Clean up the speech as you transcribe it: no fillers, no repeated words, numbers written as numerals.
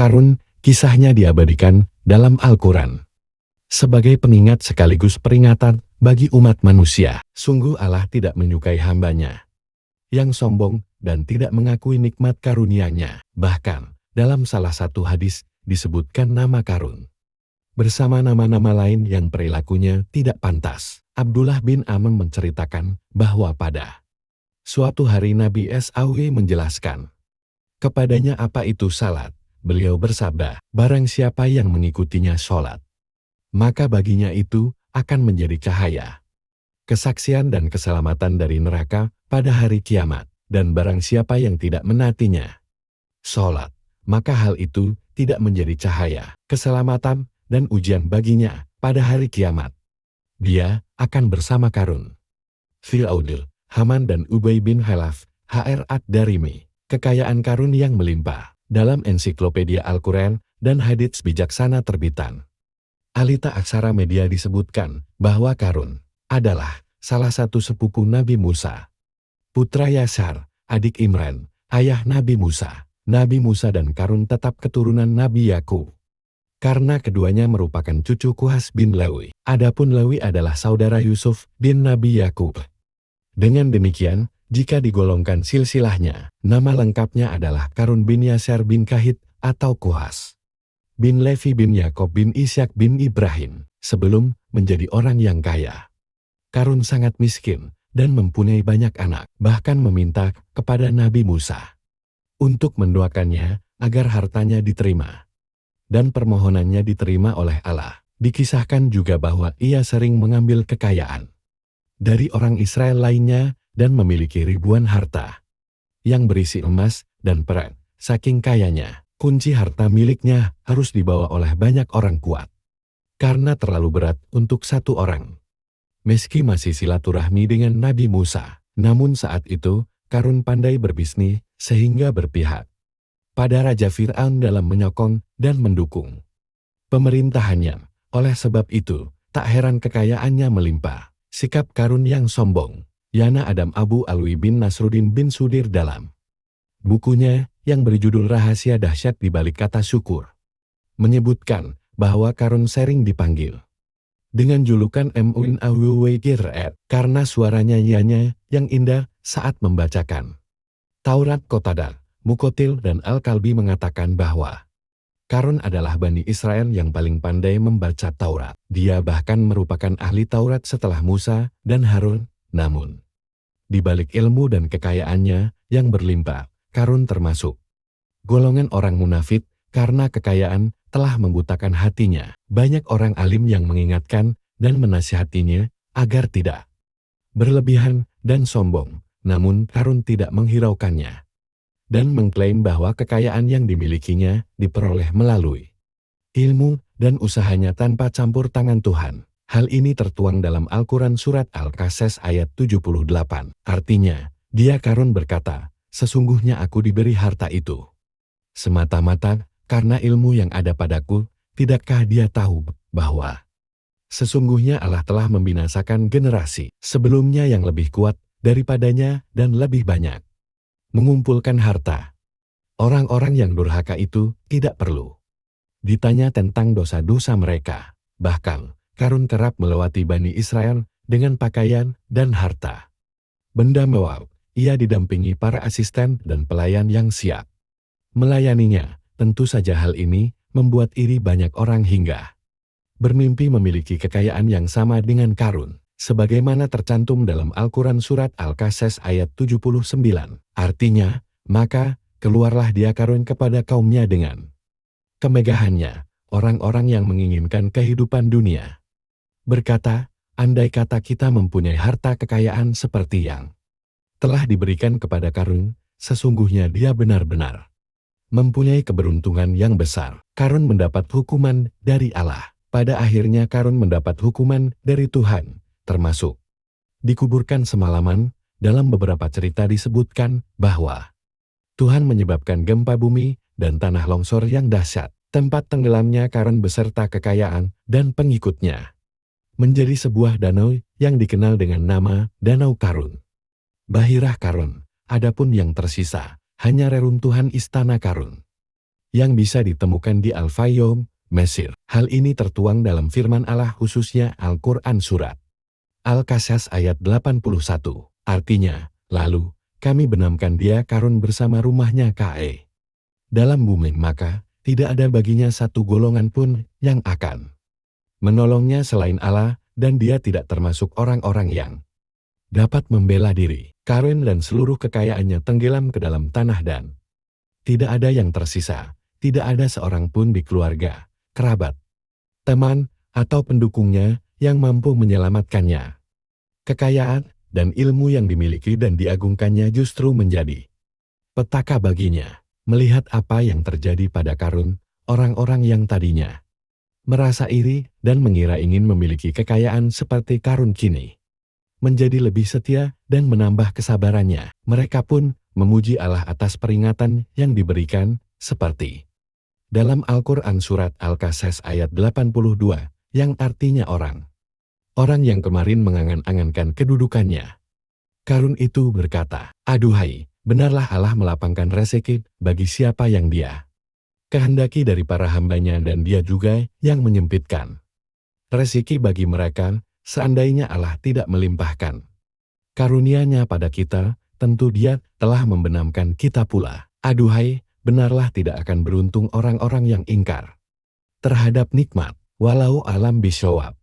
Karun, kisahnya diabadikan dalam Al-Quran sebagai pengingat sekaligus peringatan bagi umat manusia. Sungguh Allah tidak menyukai hambanya yang sombong dan tidak mengakui nikmat karunia-Nya. Bahkan, dalam salah satu hadis disebutkan nama Karun bersama nama-nama lain yang perilakunya tidak pantas. Abdullah bin Amr menceritakan bahwa pada suatu hari Nabi SAW menjelaskan kepadanya apa itu salat. Beliau bersabda, barang siapa yang mengikutinya sholat, maka baginya itu akan menjadi cahaya, kesaksian dan keselamatan dari neraka pada hari kiamat. Dan barang siapa yang tidak menaatinya sholat, maka hal itu tidak menjadi cahaya, keselamatan, dan ujian baginya pada hari kiamat. Dia akan bersama Karun, Fir'aun, Haman dan Ubay bin Khalaf, Hr. Ad-Darimi. Kekayaan Karun yang melimpah. Dalam ensiklopedia Al-Quran dan hadits bijaksana terbitan Alita Aksara Media disebutkan bahwa Karun adalah salah satu sepupu Nabi Musa, putra Yasar, adik Imran, ayah Nabi Musa. Nabi Musa dan Karun tetap keturunan Nabi Yakub, karena keduanya merupakan cucu Kuhas bin Lewi. Adapun Lewi adalah saudara Yusuf bin Nabi Yakub. Dengan demikian, jika digolongkan silsilahnya, nama lengkapnya adalah Karun bin Yasar bin Kahit atau Kuhas bin Levi bin Yakob bin Ishak bin Ibrahim. Sebelum menjadi orang yang kaya, Karun sangat miskin dan mempunyai banyak anak, bahkan meminta kepada Nabi Musa untuk mendoakannya agar hartanya diterima dan permohonannya diterima oleh Allah. Dikisahkan juga bahwa ia sering mengambil kekayaan dari orang Israel lainnya dan memiliki ribuan harta yang berisi emas dan perak. Saking kayanya, kunci harta miliknya harus dibawa oleh banyak orang kuat karena terlalu berat untuk satu orang. Meski masih silaturahmi dengan Nabi Musa, namun saat itu Karun pandai berbisnis sehingga berpihak pada Raja Fir'aun dalam menyokong dan mendukung pemerintahannya. Oleh sebab itu, tak heran kekayaannya melimpah. Sikap Karun yang sombong. Yana Adam Abu Alwi bin Nasruddin bin Sudir dalam bukunya yang berjudul Rahasia Dahsyat di Balik Kata Syukur menyebutkan bahwa Karun sering dipanggil dengan julukan Mu'in Awwwgir'at karena suaranya nyanyi yang indah saat membacakan Taurat. Qatadah, Muqatil dan Al-Kalbi mengatakan bahwa Karun adalah Bani Israel yang paling pandai membaca Taurat. Dia bahkan merupakan ahli Taurat setelah Musa dan Harun. Namun, di balik ilmu dan kekayaannya yang berlimpah, Karun termasuk golongan orang munafik karena kekayaan telah membutakan hatinya. Banyak orang alim yang mengingatkan dan menasihatinya agar tidak berlebihan dan sombong. Namun Karun tidak menghiraukannya dan mengklaim bahwa kekayaan yang dimilikinya diperoleh melalui ilmu dan usahanya tanpa campur tangan Tuhan. Hal ini tertuang dalam Al-Quran Surat Al-Qasas ayat 78. Artinya, dia Karun berkata, sesungguhnya aku diberi harta itu semata-mata karena ilmu yang ada padaku. Tidakkah dia tahu bahwa sesungguhnya Allah telah membinasakan generasi sebelumnya yang lebih kuat daripadanya dan lebih banyak mengumpulkan harta. Orang-orang yang durhaka itu tidak perlu ditanya tentang dosa-dosa mereka. Bahkan, Karun kerap melewati Bani Israel dengan pakaian dan harta benda mewah. Ia didampingi para asisten dan pelayan yang siap melayaninya. Tentu saja hal ini membuat iri banyak orang hingga bermimpi memiliki kekayaan yang sama dengan Karun. Sebagaimana tercantum dalam Al-Quran Surat Al-Qasas ayat 79. Artinya, maka keluarlah dia Karun kepada kaumnya dengan kemegahannya, orang-orang yang menginginkan kehidupan dunia. Berkata, andai kata kita mempunyai harta kekayaan seperti yang telah diberikan kepada Karun, sesungguhnya dia benar-benar mempunyai keberuntungan yang besar. Karun mendapat hukuman dari Allah. Pada akhirnya Karun mendapat hukuman dari Tuhan, termasuk dikuburkan semalaman. Dalam beberapa cerita disebutkan bahwa Tuhan menyebabkan gempa bumi dan tanah longsor yang dahsyat. Tempat tenggelamnya Karun beserta kekayaan dan pengikutnya menjadi sebuah danau yang dikenal dengan nama Danau Karun. Bahirah Karun. Adapun yang tersisa hanya reruntuhan istana Karun yang bisa ditemukan di Al-Fayyum, Mesir. Hal ini tertuang dalam firman Allah khususnya Al-Quran Surat Al-Qasas ayat 81. Artinya, lalu, kami benamkan dia Karun bersama rumahnya Kae dalam bumi, maka tidak ada baginya satu golongan pun yang akan menolongnya selain Allah, dan dia tidak termasuk orang-orang yang dapat membela diri. Karun dan seluruh kekayaannya tenggelam ke dalam tanah dan tidak ada yang tersisa, tidak ada seorang pun di keluarga, kerabat, teman, atau pendukungnya yang mampu menyelamatkannya. Kekayaan dan ilmu yang dimiliki dan diagungkannya justru menjadi petaka baginya. Melihat apa yang terjadi pada Karun, orang-orang yang tadinya merasa iri dan mengira ingin memiliki kekayaan seperti Karun kini menjadi lebih setia dan menambah kesabarannya. Mereka pun memuji Allah atas peringatan yang diberikan, seperti dalam Al-Quran Surat Al-Qasas ayat 82, yang artinya orang yang kemarin mengangan-angankan kedudukannya. Karun itu berkata, "Aduhai, benarlah Allah melapangkan rezeki bagi siapa yang dia kehendaki dari para hambanya, dan dia juga yang menyempitkan rezeki bagi mereka. Seandainya Allah tidak melimpahkan karunia-Nya pada kita, tentu Dia telah membenamkan kita pula. Aduhai, benarlah tidak akan beruntung orang-orang yang ingkar terhadap nikmat." Walau alam bisawab.